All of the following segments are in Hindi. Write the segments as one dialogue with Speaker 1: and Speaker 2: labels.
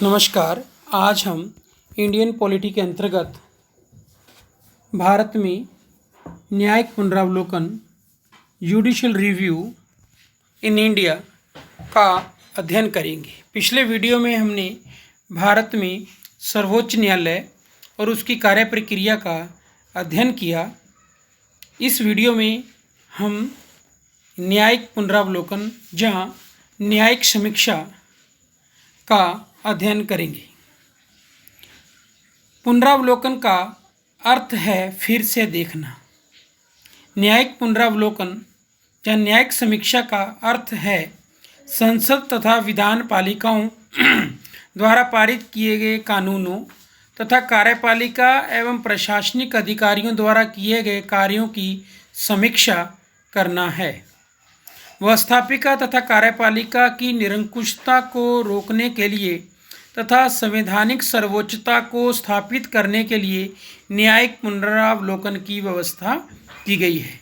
Speaker 1: नमस्कार। आज हम इंडियन पॉलिटी के अंतर्गत भारत में न्यायिक पुनरावलोकन जुडिशियल रिव्यू इन इंडिया का अध्ययन करेंगे। पिछले वीडियो में हमने भारत में सर्वोच्च न्यायालय और उसकी कार्य प्रक्रिया का अध्ययन किया। इस वीडियो में हम न्यायिक पुनरावलोकन जहाँ न्यायिक समीक्षा का अध्ययन करेंगे। पुनरावलोकन का अर्थ है फिर से देखना। न्यायिक पुनरावलोकन या न्यायिक समीक्षा का अर्थ है संसद तथा विधान पालिकाओं द्वारा पारित किए गए कानूनों तथा कार्यपालिका एवं प्रशासनिक अधिकारियों द्वारा किए गए कार्यों की समीक्षा करना है। व्यवस्थापिका तथा कार्यपालिका की निरंकुशता को रोकने के लिए तथा संवैधानिक सर्वोच्चता को स्थापित करने के लिए न्यायिक पुनरावलोकन की व्यवस्था की गई है।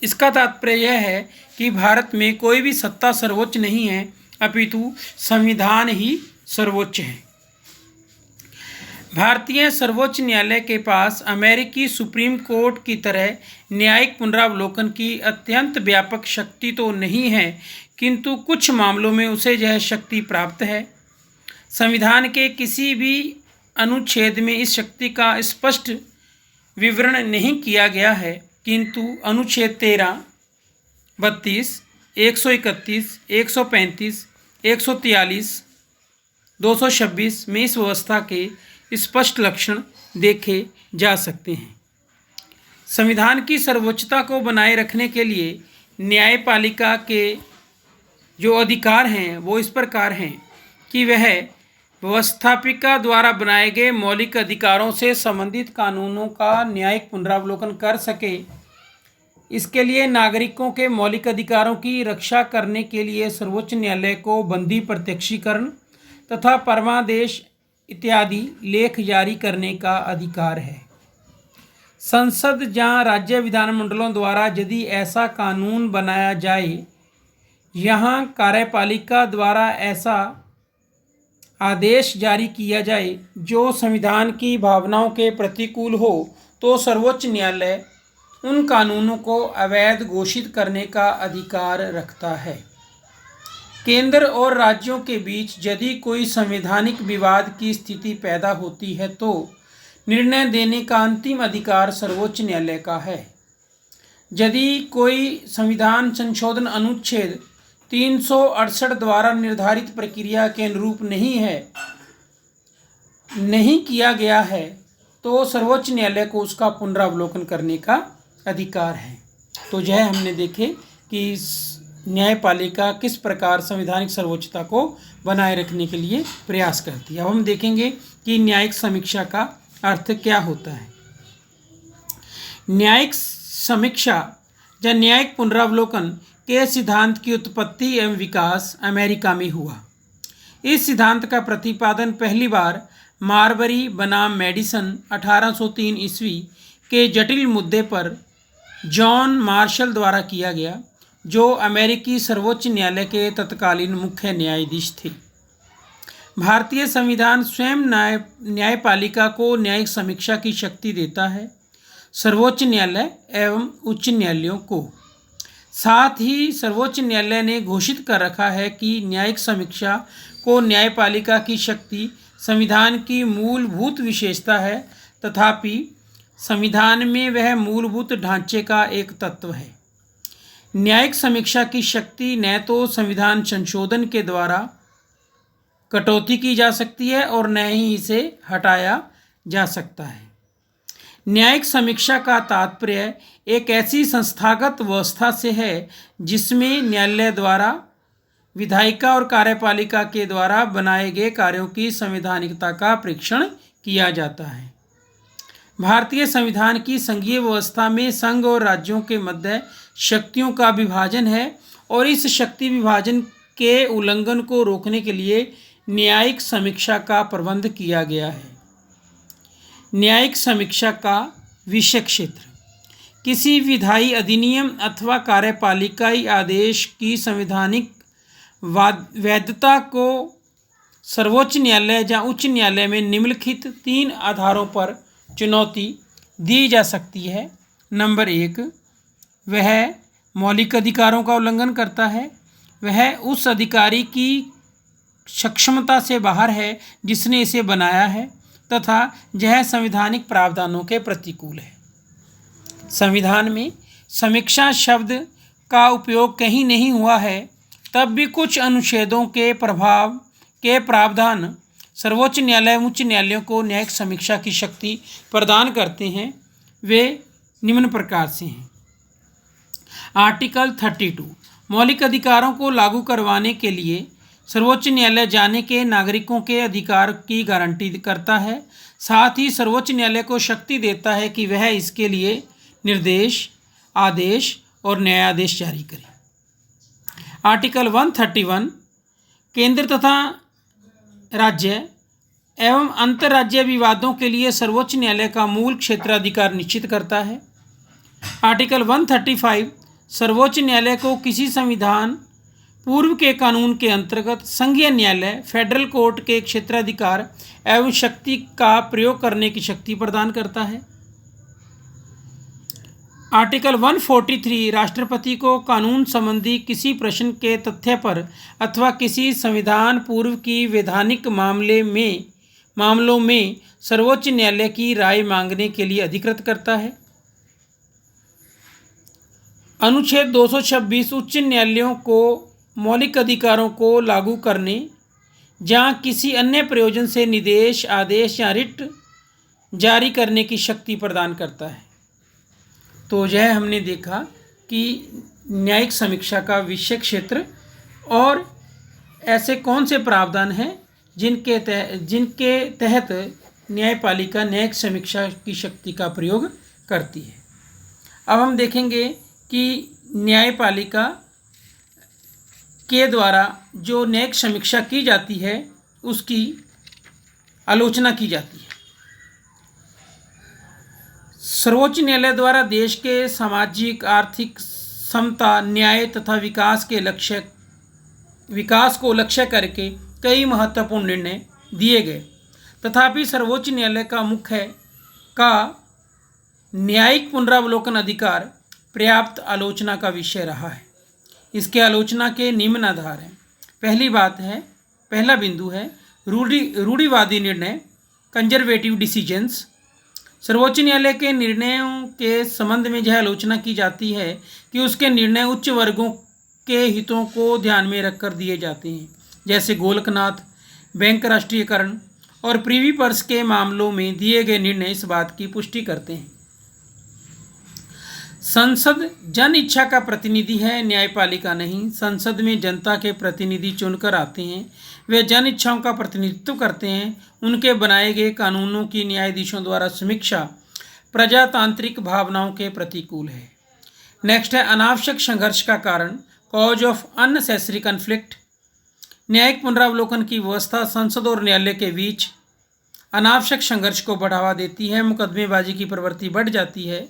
Speaker 1: इसका तात्पर्य यह है कि भारत में कोई भी सत्ता सर्वोच्च नहीं है, अपितु संविधान ही सर्वोच्च है। भारतीय सर्वोच्च न्यायालय के पास अमेरिकी सुप्रीम कोर्ट की तरह न्यायिक पुनरावलोकन की अत्यंत व्यापक शक्ति तो नहीं है, किंतु कुछ मामलों में उसे यह शक्ति प्राप्त है। संविधान के किसी भी अनुच्छेद में इस शक्ति का स्पष्ट विवरण नहीं किया गया है, किंतु अनुच्छेद 13, 32, 131, 135, 143, 226 में इस व्यवस्था के स्पष्ट लक्षण देखे जा सकते हैं। संविधान की सर्वोच्चता को बनाए रखने के लिए न्यायपालिका के जो अधिकार हैं वो इस प्रकार हैं कि वह व्यवस्थापिका द्वारा बनाए गए मौलिक अधिकारों से संबंधित कानूनों का न्यायिक पुनरावलोकन कर सके। इसके लिए नागरिकों के मौलिक अधिकारों की रक्षा करने के लिए सर्वोच्च न्यायालय को बंदी प्रत्यक्षीकरण तथा परमादेश इत्यादि लेख जारी करने का अधिकार है। संसद जहाँ राज्य विधानमंडलों द्वारा यदि ऐसा कानून बनाया जाए, यहाँ कार्यपालिका द्वारा ऐसा आदेश जारी किया जाए जो संविधान की भावनाओं के प्रतिकूल हो, तो सर्वोच्च न्यायालय उन कानूनों को अवैध घोषित करने का अधिकार रखता है। केंद्र और राज्यों के बीच यदि कोई संवैधानिक विवाद की स्थिति पैदा होती है तो निर्णय देने का अंतिम अधिकार सर्वोच्च न्यायालय का है। यदि कोई संविधान संशोधन अनुच्छेद 368 द्वारा निर्धारित प्रक्रिया के अनुरूप नहीं किया गया है, तो सर्वोच्च न्यायालय को उसका पुनरावलोकन करने का अधिकार है। तो यह हमने देखे कि न्यायपालिका किस प्रकार संवैधानिक सर्वोच्चता को बनाए रखने के लिए प्रयास करती है। अब हम देखेंगे कि न्यायिक समीक्षा का अर्थ क्या होता है। न्यायिक समीक्षा या न्यायिक पुनरावलोकन के सिद्धांत की उत्पत्ति एवं विकास अमेरिका में हुआ। इस सिद्धांत का प्रतिपादन पहली बार मारबरी बनाम मेडिसन 1803 ईस्वी के जटिल मुद्दे पर जॉन मार्शल द्वारा किया गया, जो अमेरिकी सर्वोच्च न्यायालय के तत्कालीन मुख्य न्यायाधीश थे। भारतीय संविधान स्वयं न्यायपालिका को न्यायिक समीक्षा की शक्ति देता है, सर्वोच्च न्यायालय एवं उच्च न्यायालयों को। साथ ही सर्वोच्च न्यायालय ने घोषित कर रखा है कि न्यायिक समीक्षा को न्यायपालिका की शक्ति संविधान की मूलभूत विशेषता है, तथापि संविधान में वह मूलभूत ढांचे का एक तत्व है। न्यायिक समीक्षा की शक्ति न तो संविधान संशोधन के द्वारा कटौती की जा सकती है और न ही इसे हटाया जा सकता है। न्यायिक समीक्षा का तात्पर्य एक ऐसी संस्थागत व्यवस्था से है जिसमें न्यायालय द्वारा विधायिका और कार्यपालिका के द्वारा बनाए गए कार्यों की संवैधानिकता का परीक्षण किया जाता है। भारतीय संविधान की संघीय व्यवस्था में संघ और राज्यों के मध्य शक्तियों का विभाजन है और इस शक्ति विभाजन के उल्लंघन को रोकने के लिए न्यायिक समीक्षा का प्रबंध किया गया है। न्यायिक समीक्षा का विषय क्षेत्र किसी विधायी अधिनियम अथवा कार्यपालिकाई आदेश की संवैधानिक वैधता को सर्वोच्च न्यायालय या उच्च न्यायालय में निम्नलिखित 3 आधारों पर चुनौती दी जा सकती है। नंबर 1, वह मौलिक अधिकारों का उल्लंघन करता है, वह उस अधिकारी की सक्षमता से बाहर है जिसने इसे बनाया है, तथा यह संवैधानिक प्रावधानों के प्रतिकूल है। संविधान में समीक्षा शब्द का उपयोग कहीं नहीं हुआ है, तब भी कुछ अनुच्छेदों के प्रावधान सर्वोच्च न्यायालय उच्च न्यायालयों को न्यायिक समीक्षा की शक्ति प्रदान करते हैं। वे निम्न प्रकार से हैं। आर्टिकल 32 मौलिक अधिकारों को लागू करवाने के लिए सर्वोच्च न्यायालय जाने के नागरिकों के अधिकार की गारंटी करता है, साथ ही सर्वोच्च न्यायालय को शक्ति देता है कि वह इसके लिए निर्देश, आदेश और न्यायाधीश जारी करे। आर्टिकल 131 केंद्र तथा राज्य एवं अंतर्राज्यीय विवादों के लिए सर्वोच्च न्यायालय का मूल क्षेत्राधिकार निश्चित करता है। आर्टिकल 135 सर्वोच्च न्यायालय को किसी संविधान पूर्व के कानून के अंतर्गत संघीय न्यायालय फेडरल कोर्ट के क्षेत्राधिकार एवं शक्ति का प्रयोग करने की शक्ति प्रदान करता है। आर्टिकल 143 राष्ट्रपति को कानून संबंधी किसी प्रश्न के तथ्य पर अथवा किसी संविधान पूर्व की वैधानिक मामलों में सर्वोच्च न्यायालय की राय मांगने के लिए अधिकृत करता है। अनुच्छेद 226 उच्च न्यायालयों को मौलिक अधिकारों को लागू करने या किसी अन्य प्रयोजन से निर्देश, आदेश या रिट जारी करने की शक्ति प्रदान करता है। तो यह हमने देखा कि न्यायिक समीक्षा का विषय क्षेत्र और ऐसे कौन से प्रावधान हैं जिनके तहत न्यायपालिका न्यायिक समीक्षा की शक्ति का प्रयोग करती है। अब हम देखेंगे कि न्यायपालिका के द्वारा जो न्यायिक समीक्षा की जाती है उसकी आलोचना की जाती है। सर्वोच्च न्यायालय द्वारा देश के सामाजिक, आर्थिक समता, न्याय तथा विकास को लक्ष्य करके कई महत्वपूर्ण निर्णय दिए गए। तथापि सर्वोच्च न्यायालय का न्यायिक पुनरावलोकन अधिकार पर्याप्त आलोचना का विषय रहा है। इसके आलोचना के निम्न आधार हैं। पहला बिंदु है रूढ़िवादी निर्णय, कंजर्वेटिव डिसीजंस। सर्वोच्च न्यायालय के निर्णयों के संबंध में यह आलोचना की जाती है कि उसके निर्णय उच्च वर्गों के हितों को ध्यान में रखकर दिए जाते हैं, जैसे गोलकनाथ, बैंक राष्ट्रीयकरण और प्रीवी पर्स के मामलों में दिए गए निर्णय इस बात की पुष्टि करते हैं। संसद जन इच्छा का प्रतिनिधि है, न्यायपालिका नहीं। संसद में जनता के प्रतिनिधि चुनकर आते हैं, वे जन इच्छाओं का प्रतिनिधित्व करते हैं। उनके बनाए गए कानूनों की न्यायाधीशों द्वारा समीक्षा प्रजातांत्रिक भावनाओं के प्रतिकूल है। नेक्स्ट है अनावश्यक संघर्ष का कारण, कॉज ऑफ अननेसेसरी कन्फ्लिक्ट। न्यायिक पुनरावलोकन की व्यवस्था संसद और न्यायालय के बीच अनावश्यक संघर्ष को बढ़ावा देती है, मुकदमेबाजी की प्रवृत्ति बढ़ जाती है।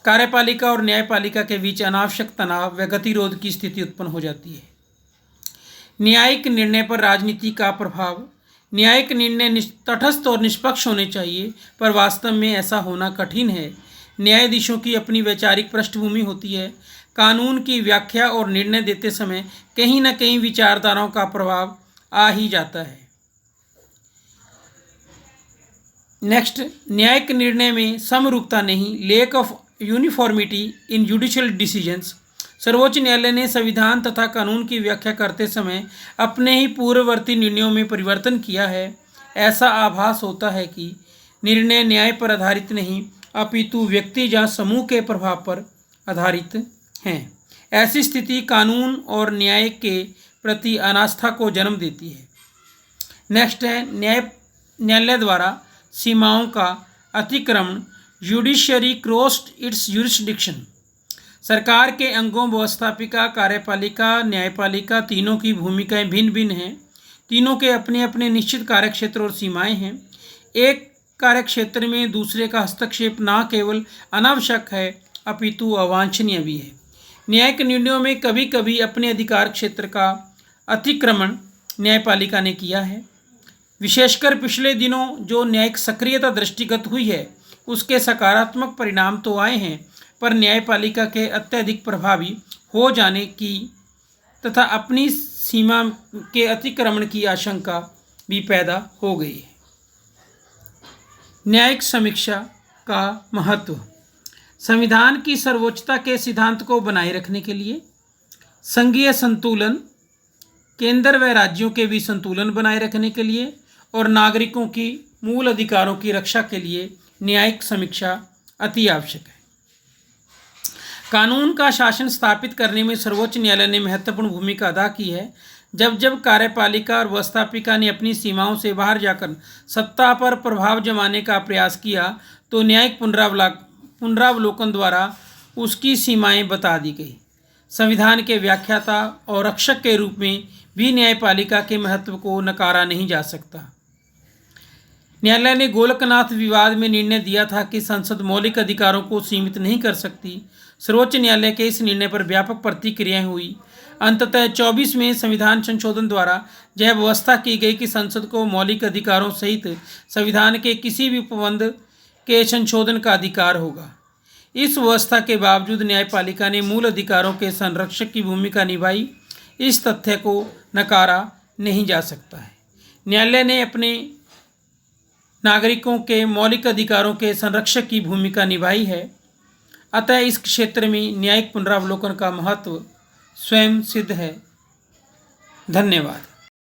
Speaker 1: कार्यपालिका और न्यायपालिका के बीच अनावश्यक तनाव व गतिरोध की स्थिति उत्पन्न हो जाती है। न्यायिक निर्णय पर राजनीति का प्रभाव। न्यायिक निर्णय तटस्थ और निष्पक्ष होने चाहिए, पर वास्तव में ऐसा होना कठिन है। न्यायाधीशों की अपनी वैचारिक पृष्ठभूमि होती है। कानून की व्याख्या और निर्णय देते समय कहीं न कहीं विचारधाराओं का प्रभाव आ ही जाता है। नेक्स्ट, न्यायिक निर्णय में समरूपता नहीं, lake of uniformity in judicial decisions. सर्वोच्च न्यायालय ने संविधान तथा कानून की व्याख्या करते समय अपने ही पूर्ववर्ती निर्णयों में परिवर्तन किया है। ऐसा आभास होता है कि निर्णय न्याय पर आधारित नहीं, अपितु व्यक्ति या समूह के प्रभाव पर आधारित हैं। ऐसी स्थिति कानून और न्याय के प्रति अनास्था को जन्म देती है। नेक्स्ट है न्यायालय द्वारा सीमाओं का अतिक्रमण, जुडिशरी क्रॉस्ड इट्स जुरिस्डिक्शन। सरकार के अंगों, व्यवस्थापिका, कार्यपालिका, न्यायपालिका तीनों की भूमिकाएं भिन्न भिन्न हैं। तीनों के अपने अपने निश्चित कार्यक्षेत्र और सीमाएं हैं। एक कार्यक्षेत्र में दूसरे का हस्तक्षेप न केवल अनावश्यक है अपितु अवांछनीय भी है। न्यायिक निर्णयों में कभी कभी अपने अधिकार क्षेत्र का अतिक्रमण न्यायपालिका ने किया है। विशेषकर पिछले दिनों जो न्यायिक सक्रियता दृष्टिगत हुई है उसके सकारात्मक परिणाम तो आए हैं, पर न्यायपालिका के अत्यधिक प्रभावी हो जाने की तथा अपनी सीमा के अतिक्रमण की आशंका भी पैदा हो गई है। न्यायिक समीक्षा का महत्व। संविधान की सर्वोच्चता के सिद्धांत को बनाए रखने के लिए, संघीय संतुलन, केंद्र व राज्यों के भी संतुलन बनाए रखने के लिए और नागरिकों की मूल अधिकारों की रक्षा के लिए न्यायिक समीक्षा अति आवश्यक है। कानून का शासन स्थापित करने में सर्वोच्च न्यायालय ने महत्वपूर्ण भूमिका अदा की है। जब जब कार्यपालिका और व्यवस्थापिका ने अपनी सीमाओं से बाहर जाकर सत्ता पर प्रभाव जमाने का प्रयास किया तो न्यायिक पुनरावलोकन द्वारा उसकी सीमाएं बता दी गई। संविधान के व्याख्याता और रक्षक के रूप में भी न्यायपालिका के महत्व को नकारा नहीं जा सकता। न्यायालय ने गोलकनाथ विवाद में निर्णय दिया था कि संसद मौलिक अधिकारों को सीमित नहीं कर सकती। सर्वोच्च न्यायालय के इस निर्णय पर व्यापक प्रतिक्रियाएं हुई। अंततः 24 में संविधान संशोधन द्वारा यह व्यवस्था की गई कि संसद को मौलिक अधिकारों सहित संविधान के किसी भी उपबंध के संशोधन का अधिकार होगा। इस व्यवस्था के बावजूद न्यायपालिका ने मूल अधिकारों के संरक्षक की भूमिका निभाई। इस तथ्य को नकारा नहीं जा सकता है। न्यायालय ने अपने नागरिकों के मौलिक अधिकारों के संरक्षक की भूमिका निभाई है। अतः इस क्षेत्र में न्यायिक पुनरावलोकन का महत्व स्वयं सिद्ध है। धन्यवाद।